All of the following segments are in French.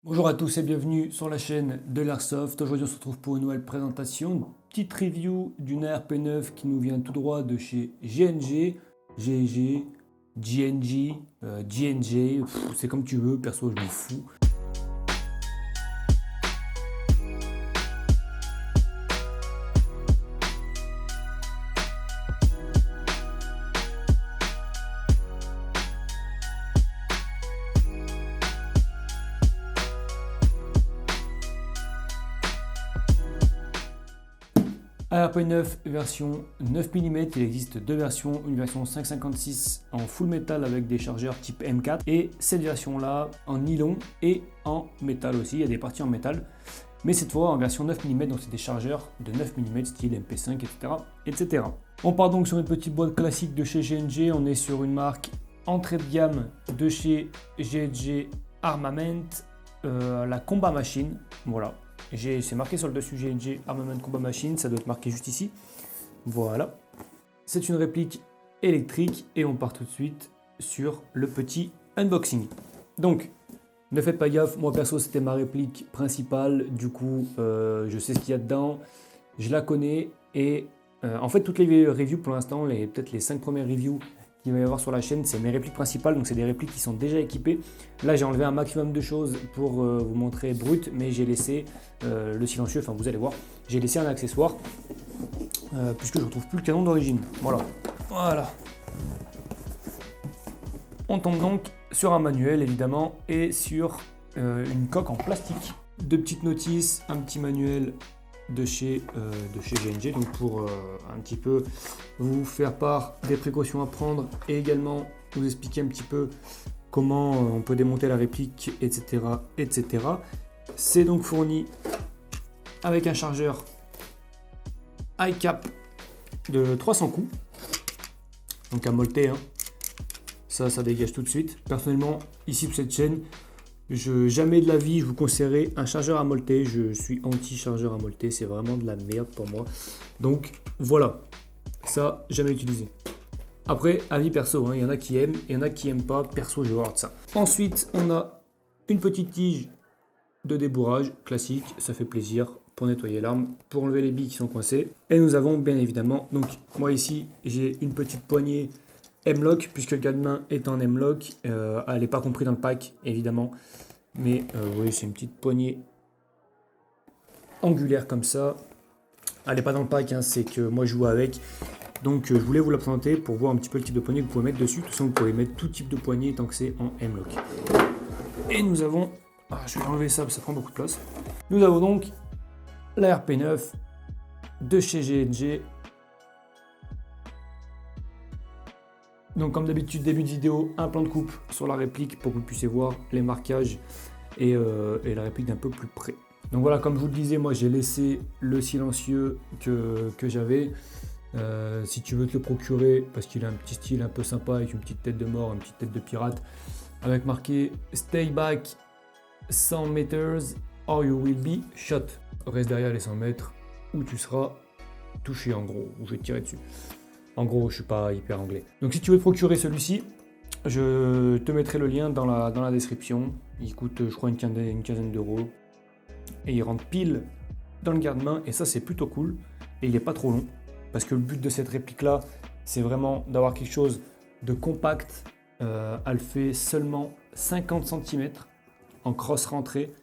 Bonjour à tous et bienvenue sur la chaîne de l'Airsoft. Aujourd'hui on se retrouve pour une nouvelle présentation, une petite review d'une ARP9 qui nous vient tout droit de chez GNG, GG, GNG, GNG, c'est comme tu veux, perso je m'en fous. ARP9 version 9 mm, il existe deux versions, une version 5,56 en full métal avec des chargeurs type M4 et cette version là en nylon et en métal aussi, il y a des parties en métal, mais cette fois en version 9 mm, donc c'est des chargeurs de 9 mm style MP5 etc. etc. On part donc sur une petite boîte classique de chez GNG, on est sur une marque entrée de gamme de chez GNG Armament, la Combat Machine, voilà. C'est marqué sur le dessus GNG Armament Combat Machine, ça doit être marqué juste ici. Voilà. C'est une réplique électrique et on part tout de suite sur le petit unboxing. Donc, ne faites pas gaffe, moi perso c'était ma réplique principale, du coup je sais ce qu'il y a dedans, je la connais et en fait toutes les reviews pour l'instant, peut-être les 5 premières reviews qu'il va y avoir sur la chaîne, c'est mes répliques principales, donc c'est des répliques qui sont déjà équipées. Là j'ai enlevé un maximum de choses pour vous montrer brut, mais j'ai laissé le silencieux, enfin vous allez voir, j'ai laissé un accessoire puisque je ne retrouve plus le canon d'origine. Voilà. On tombe donc sur un manuel évidemment et sur une coque en plastique. Deux petites notices, un petit manuel de chez GNG, donc pour un petit peu vous faire part des précautions à prendre et également vous expliquer un petit peu comment on peut démonter la réplique, etc. etc. C'est donc fourni avec un chargeur iCap de 300 coups, donc à molter, hein. Ça dégage tout de suite. Personnellement, ici sur cette chaîne, jamais de la vie je vous conseillerais un chargeur à molter. Je suis anti-chargeur à molter, c'est vraiment de la merde pour moi. Donc voilà, ça jamais utilisé. Après, avis perso, hein, il y en a qui aiment, il y en a qui aiment pas. Perso, je vais voir de ça. Ensuite, on a une petite tige de débourrage classique, ça fait plaisir pour nettoyer l'arme, pour enlever les billes qui sont coincées. Et nous avons bien évidemment, donc moi ici, j'ai une petite poignée M-Lock, puisque le garde-main est en M-Lock. Elle n'est pas comprise dans le pack, évidemment. Mais oui, c'est une petite poignée angulaire comme ça. Elle n'est pas dans le pack, hein, c'est que moi je joue avec. Donc je voulais vous la présenter pour voir un petit peu le type de poignée que vous pouvez mettre dessus. De toute façon, vous pouvez mettre tout type de poignée tant que c'est en M-Lock. Et nous avons... je vais enlever ça, parce que ça prend beaucoup de place. Nous avons donc la RP9 de chez GNG. Donc comme d'habitude, début de vidéo, un plan de coupe sur la réplique pour que vous puissiez voir les marquages et la réplique d'un peu plus près. Donc voilà, comme je vous le disais, moi j'ai laissé le silencieux que j'avais. Si tu veux te le procurer, parce qu'il a un petit style un peu sympa avec une petite tête de mort, une petite tête de pirate, avec marqué Stay back 100 meters or you will be shot. Reste derrière les 100 mètres où tu seras touché en gros, où je vais te tirer dessus. En gros, je suis pas hyper anglais. Donc si tu veux te procurer celui-ci, je te mettrai le lien dans la description. Il coûte, je crois, une quinzaine d'euros. Et il rentre pile dans le garde-main. Et ça, c'est plutôt cool. Et il n'est pas trop long. Parce que le but de cette réplique-là, c'est vraiment d'avoir quelque chose de compact. Elle fait seulement 50 cm en crosse rentrée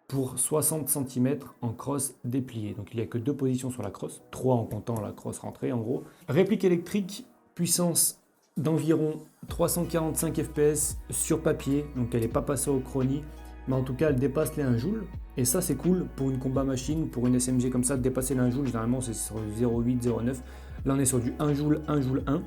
pour 60 cm en crosse dépliée. Donc il n'y a que deux positions sur la crosse, 3 en comptant la crosse rentrée en gros. Réplique électrique, puissance d'environ 345 fps sur papier, donc elle n'est pas passée au chronie, mais en tout cas elle dépasse les 1 joule. Et ça c'est cool pour une combat machine, pour une SMG comme ça, dépasser les 1 joule, généralement c'est sur 0,8, 0,9. Là on est sur du 1 joule, 1 joule 1,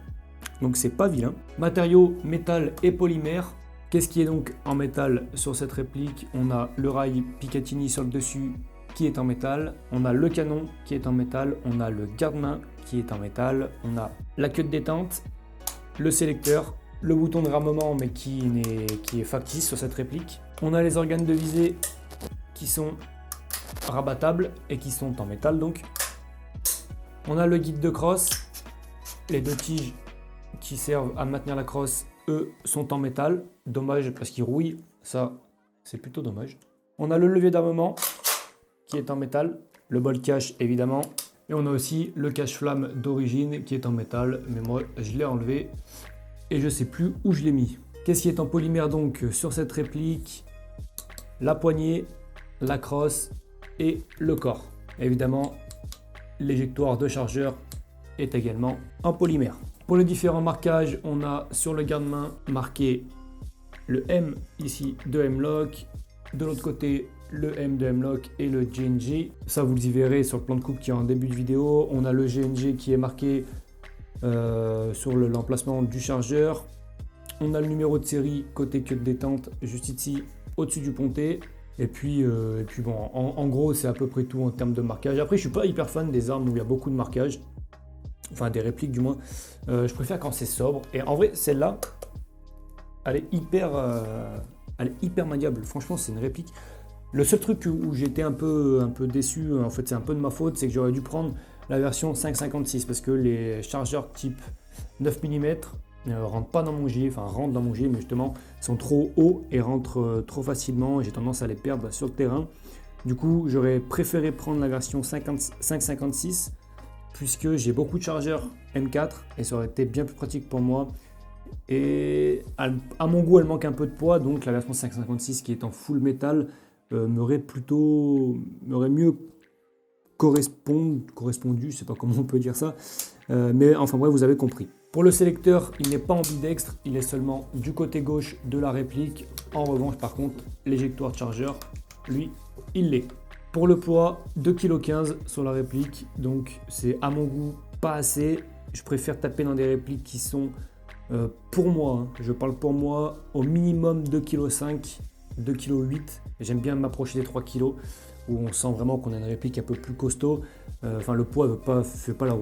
donc c'est pas vilain. Matériaux métal et polymère. Qu'est-ce qui est donc en métal sur cette réplique? On a le rail Picatinny sur le dessus qui est en métal, on a le canon qui est en métal, on a le garde-main qui est en métal, on a la queue de détente, le sélecteur, le bouton de ramement mais qui est factice sur cette réplique. On a les organes de visée qui sont rabattables et qui sont en métal donc. On a le guide de crosse, les deux tiges qui servent à maintenir la crosse, eux, sont en métal. Dommage parce qu'ils rouillent, ça c'est plutôt dommage. On a le levier d'armement qui est en métal, le bol cache évidemment, et on a aussi le cache-flamme d'origine qui est en métal, mais moi je l'ai enlevé et je sais plus où je l'ai mis. Qu'est-ce qui est en polymère donc sur cette réplique? La poignée, la crosse et le corps. Évidemment, l'éjectoire de chargeur est également en polymère. Pour les différents marquages, on a sur le garde-main marqué le M ici de M-Lock, de l'autre côté le M de M-Lock et le GNG. Ça vous y verrez sur le plan de coupe qui est en début de vidéo. On a le GNG qui est marqué sur l'emplacement du chargeur. On a le numéro de série côté queue de détente juste ici au-dessus du pontet. Et puis bon, en gros c'est à peu près tout en termes de marquage. Après je suis pas hyper fan des armes où il y a beaucoup de marquage. Enfin des répliques du moins. Je préfère quand c'est sobre. Et en vrai celle-là, elle est hyper maniable. Franchement c'est une réplique. Le seul truc où j'étais un peu déçu, en fait c'est un peu de ma faute, c'est que j'aurais dû prendre la version 5.56 parce que les chargeurs type 9 mm rentrent pas dans mon gilet, enfin rentrent dans mon gilet mais justement sont trop hauts et rentrent trop facilement et j'ai tendance à les perdre sur le terrain. Du coup j'aurais préféré prendre la version 5.56 puisque j'ai beaucoup de chargeurs M4 et ça aurait été bien plus pratique pour moi. Et à mon goût elle manque un peu de poids, donc la version 5.56 qui est en full métal m'aurait mieux correspondu, je sais pas comment on peut dire ça, mais enfin bref vous avez compris. Pour le sélecteur, il n'est pas ambidextre, il est seulement du côté gauche de la réplique. En revanche par contre l'éjectoire de chargeur, lui, il l'est. Pour le poids, 2,15 kg sur la réplique, donc c'est à mon goût pas assez. Je préfère taper dans des répliques qui sont pour moi, je parle pour moi, au minimum 2,5 kg, 2,8 kg. J'aime bien m'approcher des 3 kg où on sent vraiment qu'on a une réplique un peu plus costaud. Enfin, le poids ne fait pas la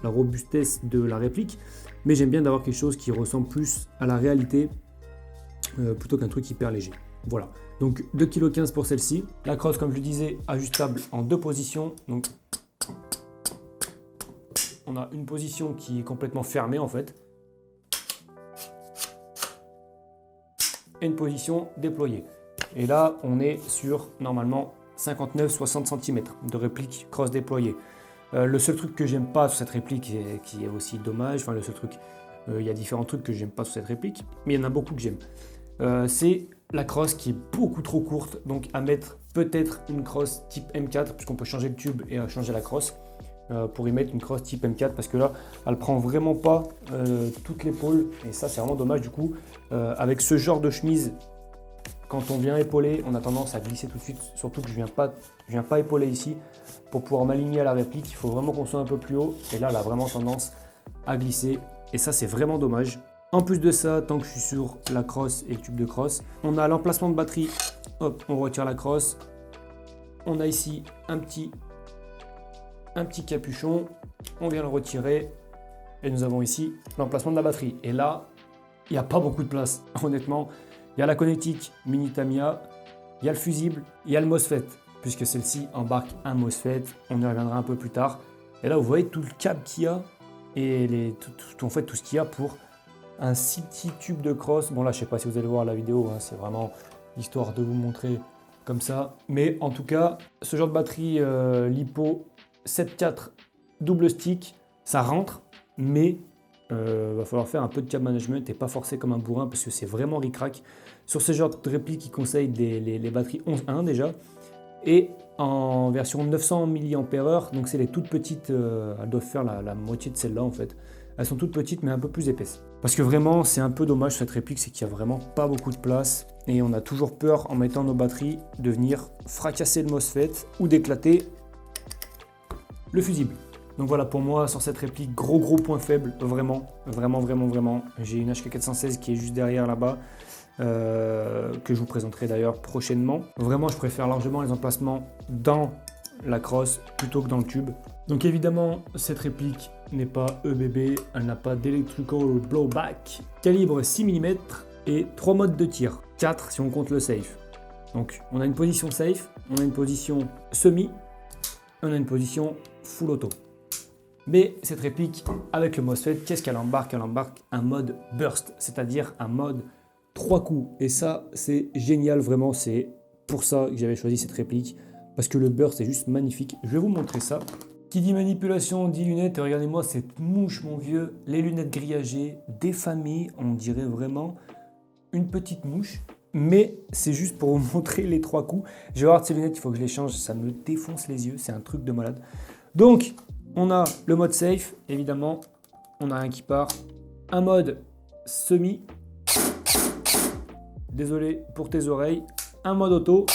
robustesse de la réplique, mais j'aime bien d'avoir quelque chose qui ressemble plus à la réalité plutôt qu'un truc hyper léger. Voilà, donc 2,15 kg pour celle-ci. La crosse, comme je le disais, ajustable en deux positions. Donc, on a une position qui est complètement fermée en fait, et une position déployée. Et là, on est sur normalement 59-60 cm de réplique cross déployée. Le seul truc que j'aime pas sur cette réplique, qui est aussi dommage, enfin le seul truc, il y a différents trucs que j'aime pas sur cette réplique, mais il y en a beaucoup que j'aime. C'est la crosse qui est beaucoup trop courte, donc à mettre peut-être une crosse type M4, puisqu'on peut changer le tube et changer la crosse, pour y mettre une crosse type M4, parce que là, elle prend vraiment pas toute l'épaule, et ça c'est vraiment dommage du coup. Avec ce genre de chemise, quand on vient épauler, on a tendance à glisser tout de suite, surtout que je viens pas épauler ici. Pour pouvoir m'aligner à la réplique, il faut vraiment qu'on soit un peu plus haut, et là, elle a vraiment tendance à glisser, et ça c'est vraiment dommage. En plus de ça, tant que je suis sur la crosse et le tube de crosse, on a l'emplacement de batterie, hop, on retire la crosse, on a ici un petit capuchon, on vient le retirer, et nous avons ici l'emplacement de la batterie. Et là, il n'y a pas beaucoup de place, honnêtement. Il y a la connectique mini Tamiya, il y a le fusible, il y a le MOSFET, puisque celle-ci embarque un MOSFET, on y reviendra un peu plus tard. Et là, vous voyez tout le câble qu'il y a, et en fait, tout ce qu'il y a pour un si petit tube de crosse. Bon là, je sais pas si vous allez voir la vidéo, hein, c'est vraiment histoire de vous montrer comme ça. Mais en tout cas, ce genre de batterie LiPo 7.4 double stick, ça rentre, mais va falloir faire un peu de câble management et pas forcer comme un bourrin parce que c'est vraiment ric-rac. Sur ce genre de réplique, ils conseillent les batteries 11.1 déjà, et en version 900 mAh, donc c'est les toutes petites, elles doivent faire la moitié de celle-là en fait. Elles sont toutes petites mais un peu plus épaisses. Parce que vraiment, c'est un peu dommage cette réplique, c'est qu'il n'y a vraiment pas beaucoup de place. Et on a toujours peur en mettant nos batteries de venir fracasser le MOSFET ou d'éclater le fusible. Donc voilà, pour moi, sur cette réplique, gros point faible, vraiment. J'ai une HK416 qui est juste derrière là-bas, que je vous présenterai d'ailleurs prochainement. Vraiment, je préfère largement les emplacements dans la crosse plutôt que dans le tube. Donc évidemment, cette réplique n'est pas EBB, elle n'a pas d'electrical blowback. Calibre 6 mm et 3 modes de tir, 4 si on compte le safe. Donc on a une position safe, on a une position semi, on a une position full auto. Mais cette réplique avec le MOSFET, qu'est-ce qu'elle embarque? Elle embarque un mode burst, c'est-à-dire un mode 3 coups. Et ça, c'est génial, vraiment. C'est pour ça que j'avais choisi cette réplique. Parce que le burst est juste magnifique. Je vais vous montrer ça. Qui dit manipulation dit lunettes. Et regardez-moi cette mouche, mon vieux. Les lunettes grillagées, défamées. On dirait vraiment une petite mouche. Mais c'est juste pour vous montrer les 3 coups. Je vais voir ces lunettes, il faut que je les change. Ça me défonce les yeux. C'est un truc de malade. Donc, on a le mode safe, évidemment. On a un qui part. Un mode semi. Désolé pour tes oreilles. Un mode auto.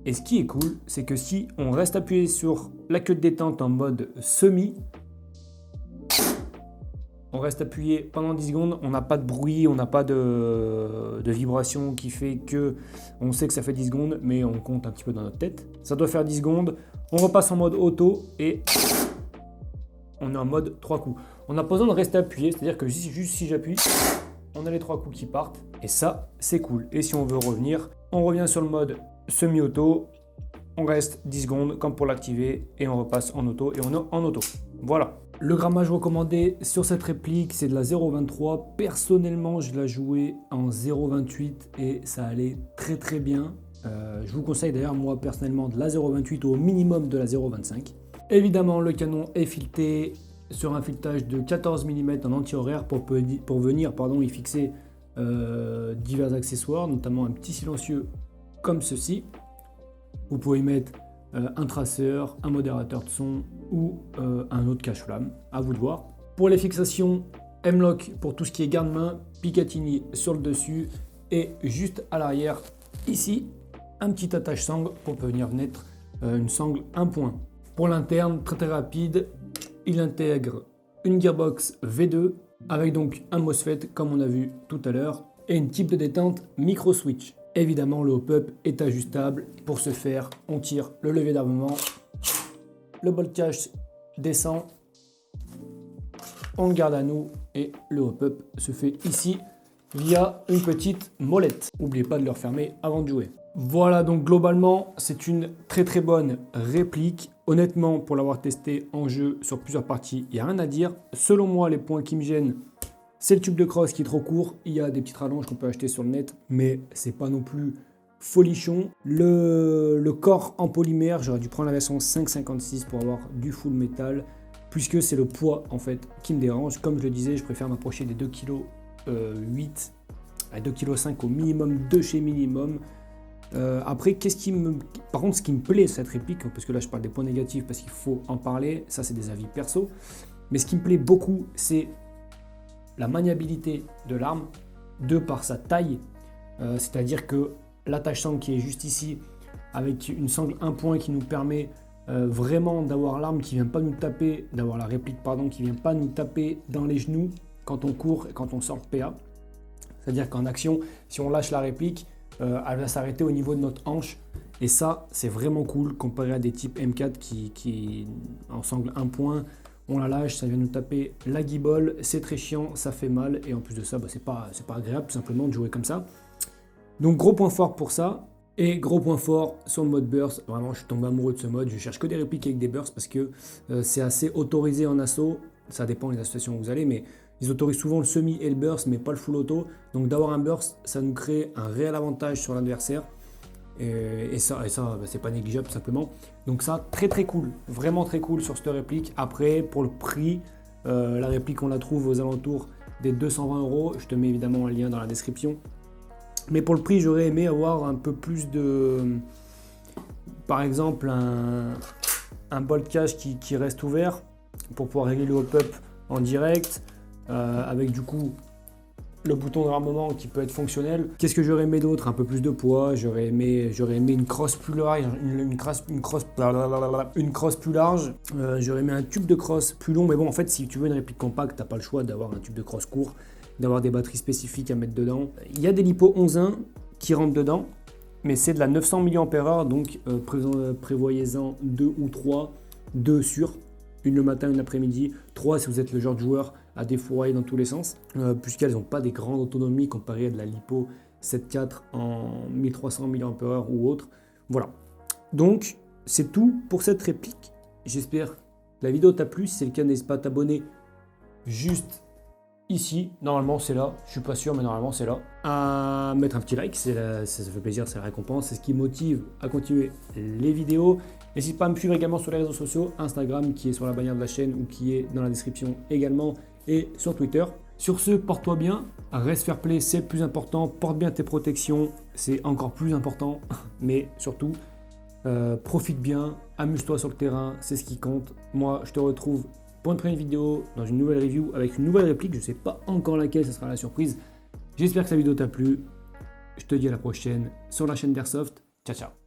Et ce qui est cool, c'est que si on reste appuyé sur la queue de détente en mode semi, on reste appuyé pendant 10 secondes, on n'a pas de bruit, on n'a pas de vibration qui fait que on sait que ça fait 10 secondes, mais on compte un petit peu dans notre tête. Ça doit faire 10 secondes, on repasse en mode auto et on est en mode 3 coups. On n'a pas besoin de rester appuyé, c'est-à-dire que juste si j'appuie, on a les 3 coups qui partent et ça, c'est cool. Et si on veut revenir, on revient sur le mode semi-auto, on reste 10 secondes comme pour l'activer et on repasse en auto et on est en auto. Voilà. Le grammage recommandé sur cette réplique, c'est de la 0,23. Personnellement, je l'ai joué en 0,28 et ça allait très très bien. Je vous conseille d'ailleurs, moi personnellement, de la 0,28 au minimum de la 0,25. Évidemment, le canon est fileté sur un filetage de 14 mm en anti-horaire pour venir y fixer divers accessoires, notamment un petit silencieux comme ceci. Vous pouvez y mettre un traceur, un modérateur de son ou un autre cache-flamme, à vous de voir. Pour les fixations, M-Lock pour tout ce qui est garde-main, Picatinny sur le dessus et juste à l'arrière, ici, un petit attache sangle pour venir mettre une sangle 1 point. Pour l'interne, très rapide, il intègre une gearbox V2 avec donc un MOSFET comme on a vu tout à l'heure et une type de détente micro switch. Évidemment, le hop-up est ajustable. Pour ce faire, on tire le levier d'armement, le bolt cache descend, on le garde à nous et le hop-up se fait ici via une petite molette. N'oubliez pas de le refermer avant de jouer. Voilà, donc globalement, c'est une très très bonne réplique. Honnêtement, pour l'avoir testé en jeu sur plusieurs parties, il n'y a rien à dire. Selon moi, les points qui me gênent, c'est le tube de crosse qui est trop court. Il y a des petites rallonges qu'on peut acheter sur le net, mais c'est pas non plus folichon. Le corps en polymère, j'aurais dû prendre la version 5,56 pour avoir du full métal, puisque c'est le poids en fait qui me dérange. Comme je le disais, je préfère m'approcher des 2,8 kg à 2,5 kg au minimum de chez minimum. Après, par contre, ce qui me plaît cette réplique, parce que là je parle des points négatifs parce qu'il faut en parler, ça c'est des avis perso, mais ce qui me plaît beaucoup, c'est la maniabilité de l'arme de par sa taille, c'est-à-dire que l'attache sangle qui est juste ici, avec une sangle 1 point qui nous permet vraiment d'avoir l'arme qui vient pas nous taper, d'avoir la réplique pardon, qui vient pas nous taper dans les genoux quand on court et quand on sort PA. C'est-à-dire qu'en action, si on lâche la réplique, elle va s'arrêter au niveau de notre hanche. Et ça, c'est vraiment cool comparé à des types M4 qui en sangle 1 point, on la lâche, ça vient nous taper la guibole, c'est très chiant, ça fait mal. Et en plus de ça, c'est pas agréable tout simplement de jouer comme ça. Donc gros point fort pour ça. Et gros point fort sur le mode burst, vraiment je suis tombé amoureux de ce mode, je cherche que des répliques avec des bursts parce que c'est assez autorisé en assaut, ça dépend des associations où vous allez, mais ils autorisent souvent le semi et le burst, mais pas le full auto, donc d'avoir un burst, ça nous crée un réel avantage sur l'adversaire, et ça c'est pas négligeable tout simplement, donc ça très très cool, vraiment très cool sur cette réplique. Après pour le prix, la réplique on la trouve aux alentours des 220 €, je te mets évidemment un lien dans la description. Mais pour le prix, j'aurais aimé avoir un peu plus de... Par exemple, un bolt cache qui reste ouvert pour pouvoir régler le hop-up en direct, avec du coup le bouton de rarmement qui peut être fonctionnel. Qu'est-ce que j'aurais aimé d'autre? Un peu plus de poids, j'aurais aimé une crosse plus large, une crosse plus large, j'aurais aimé un tube de crosse plus long, mais bon en fait si tu veux une réplique compacte, t'as pas le choix d'avoir un tube de crosse court, d'avoir des batteries spécifiques à mettre dedans. Il y a des LiPo 11.1 qui rentrent dedans, mais c'est de la 900 mAh, donc prévoyez-en 2 ou 3, 2 sûrs, une le matin, une l'après-midi, 3 si vous êtes le genre de joueur à défourailler dans tous les sens, puisqu'elles n'ont pas des grandes autonomies comparées à de la LiPo 7.4 en 1300 mAh ou autre. Voilà, donc c'est tout pour cette réplique. J'espère que la vidéo t'a plu. Si c'est le cas, n'hésite pas à t'abonner juste ici. Normalement, c'est là. Je suis pas sûr, mais normalement, c'est là. À mettre un petit like, ça fait plaisir, c'est la récompense. C'est ce qui motive à continuer les vidéos. N'hésite pas à me suivre également sur les réseaux sociaux. Instagram, qui est sur la bannière de la chaîne ou qui est dans la description également. Et sur Twitter. Sur ce, porte-toi bien. Reste fair play, c'est le plus important. Porte bien tes protections, c'est encore plus important. Mais surtout, profite bien, amuse-toi sur le terrain, c'est ce qui compte. Moi, je te retrouve pour une prochaine vidéo, dans une nouvelle review, avec une nouvelle réplique. Je ne sais pas encore laquelle, ce sera la surprise. J'espère que cette vidéo t'a plu. Je te dis à la prochaine sur la chaîne d'Airsoft. Ciao, ciao.